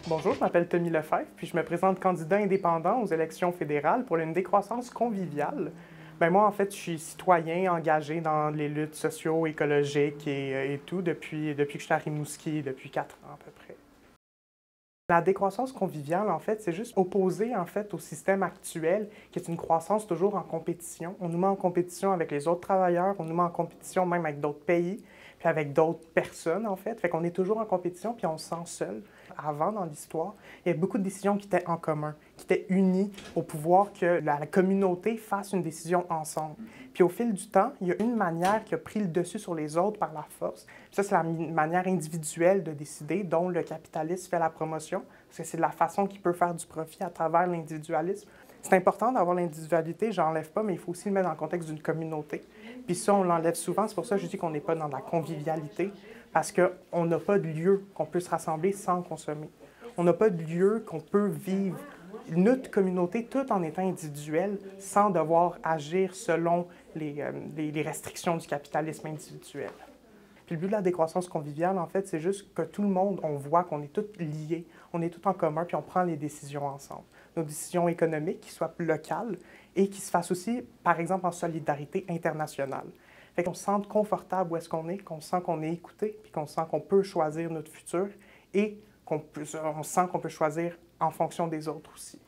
Bonjour, je m'appelle Tommy Lefebvre, puis je me présente candidat indépendant aux élections fédérales pour une décroissance conviviale. Moi, en fait, je suis citoyen engagé dans les luttes socio-écologiques et tout depuis que je suis à Rimouski, depuis 4 ans à peu près. La décroissance conviviale, en fait, c'est juste opposé, en fait, au système actuel, qui est une croissance toujours en compétition. On nous met en compétition avec les autres travailleurs, on nous met en compétition même avec d'autres pays, puis avec d'autres personnes, en fait. Fait qu'on est toujours en compétition, puis on se sent seul. Avant, dans l'histoire, il y a beaucoup de décisions qui étaient en commun, qui étaient unies au pouvoir que la communauté fasse une décision ensemble. Puis au fil du temps, il y a une manière qui a pris le dessus sur les autres par la force. Puis ça, c'est la manière individuelle de décider, dont le capitalisme fait la promotion, parce que c'est la façon qu'il peut faire du profit à travers l'individualisme. C'est important d'avoir l'individualité, je n'enlève pas, mais il faut aussi le mettre dans le contexte d'une communauté. Puis ça, on l'enlève souvent, c'est pour ça que je dis qu'on n'est pas dans la convivialité, parce qu'on n'a pas de lieu qu'on peut se rassembler sans consommer. On n'a pas de lieu qu'on peut vivre notre communauté tout en étant individuel sans devoir agir selon les restrictions du capitalisme individuel. Puis le but de la décroissance conviviale, en fait, c'est juste que tout le monde, on voit qu'on est tous liés, on est tous en commun, puis on prend les décisions ensemble. Nos décisions économiques qui soient locales et qui se fassent aussi, par exemple, en solidarité internationale. Fait qu'on se sente confortable où est-ce qu'on sent qu'on est écouté, puis qu'on sent qu'on peut choisir notre futur et on sent qu'on peut choisir en fonction des autres aussi.